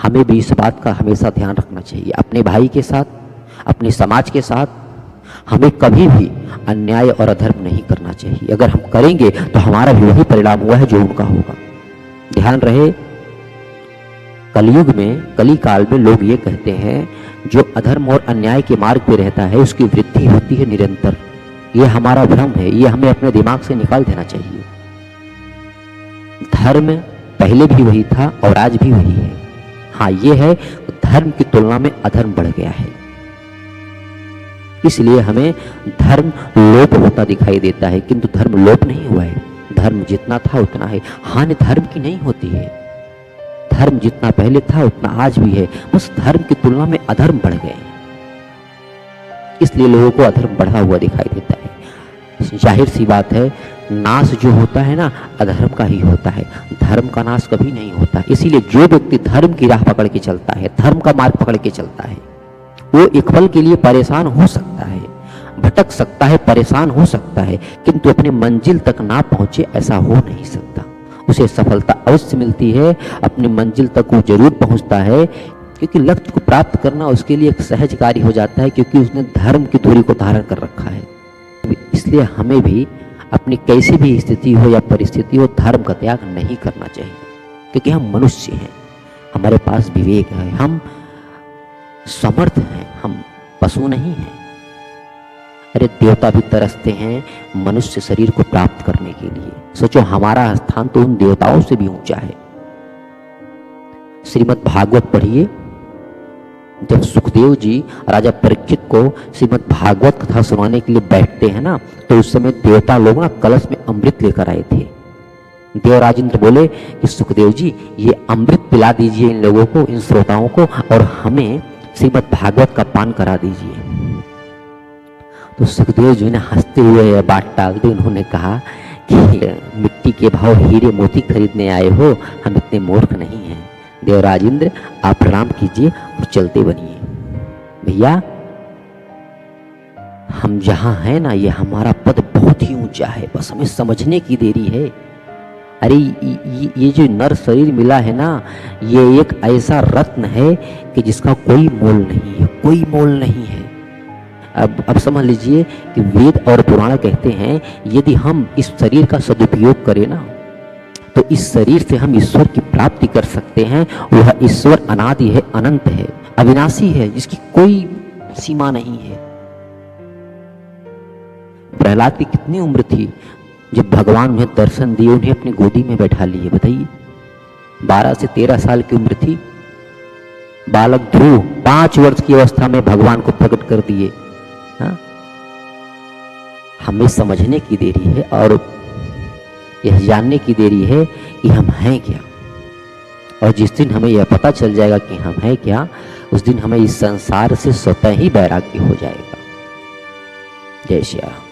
हमें भी इस बात का हमेशा ध्यान रखना चाहिए। अपने भाई के साथ, अपने समाज के साथ हमें कभी भी अन्याय और अधर्म नहीं करना चाहिए। अगर हम करेंगे तो हमारा भी वही परिणाम हुआ है जो उनका होगा। ध्यान रहे, कलयुग में, कली काल में लोग ये कहते हैं जो अधर्म और अन्याय के मार्ग पे रहता है उसकी वृद्धि होती है निरंतर। ये हमारा भ्रम है, ये हमें अपने दिमाग से निकाल देना चाहिए। धर्म पहले भी वही था और आज भी वही है। हाँ, ये है धर्म की तुलना में अधर्म बढ़ गया है, इसलिए हमें धर्म लोप होता दिखाई देता है, किंतु धर्म लोप नहीं हुआ है। धर्म जितना था उतना है। हानि धर्म की नहीं होती है। धर्म जितना पहले था उतना आज भी है, बस धर्म की तुलना में अधर्म बढ़ गए, इसलिए लोगों को अधर्म बढ़ा हुआ दिखाई देता है। जाहिर सी बात है, नाश जो होता है ना, अधर्म का ही होता है, धर्म का नाश कभी नहीं होता। इसीलिए जो व्यक्ति धर्म की राह पकड़ के चलता है, धर्म का मार्ग पकड़ के चलता है, वो एक पल के लिए परेशान हो सकता है, भटक सकता है, परेशान हो सकता है, किंतु अपने मंजिल तक ना पहुंचे ऐसा हो नहीं सकता। उसे सफलता अवश्य मिलती है, अपनी मंजिल तक वो जरूर पहुंचता है, क्योंकि लक्ष्य को प्राप्त करना उसके लिए एक सहज कार्य हो जाता है, क्योंकि उसने धर्म की दूरी को धारण कर रखा है। इसलिए हमें भी अपनी कैसी भी स्थिति हो या परिस्थिति हो, धर्म का त्याग नहीं करना चाहिए, क्योंकि हम मनुष्य हैं, हमारे पास विवेक है, हम समर्थ हैं, हम पशु नहीं हैं। अरे देवता भी तरसते हैं मनुष्य शरीर को प्राप्त करने के लिए। सोचो, हमारा स्थान तो उन देवताओं से भी ऊंचा है। श्रीमद् भागवत पढ़िए, जब सुखदेव जी राजा परीक्षित को श्रीमद् भागवत कथा सुनाने के लिए बैठते हैं ना, तो उस समय देवता लोग ना कलश में अमृत लेकर आए थे। देवराज इंद्र बोले कि सुखदेव जी, ये अमृत पिला दीजिए इन लोगों को, इन श्रोताओं को, और हमें श्रीमद् भागवत का पान करा दीजिए। तो सुखदेव जी ने हंसते हुए बात टाल दी। उन्होंने कहा कि मिट्टी के भाव हीरे मोती खरीदने आए हो, हम इतने मूर्ख नहीं हैं। देवराज इंद्र, आप प्रणाम कीजिए और चलते बनिए। भैया, हम जहां हैं ना, ये हमारा पद बहुत ही ऊंचा है, बस हमें समझने की देरी है। अरे ये जो नर शरीर मिला है ना, ये एक ऐसा रत्न है कि जिसका कोई मोल नहीं है, कोई मोल नहीं है। अब समझ लीजिए कि वेद और पुराण कहते हैं यदि हम इस शरीर का सदुपयोग करें ना, तो इस शरीर से हम ईश्वर की प्राप्ति कर सकते हैं। वह ईश्वर अनादि है, अनंत है, अविनाशी है, जिसकी कोई सीमा नहीं है। प्रहलाद की कितनी उम्र थी जब भगवान उन्हें दर्शन दिए, उन्हें अपनी गोदी में बैठा लिए? बताइए, 12 से 13 साल की उम्र थी। बालक ध्रुव 5 वर्ष की अवस्था में भगवान को प्रकट कर दिए। हाँ? हमें समझने की देरी है और यह जानने की देरी है कि हम हैं क्या। और जिस दिन हमें यह पता चल जाएगा कि हम हैं क्या, उस दिन हमें इस संसार से स्वतः ही वैराग्य हो जाएगा। जय श्री राम।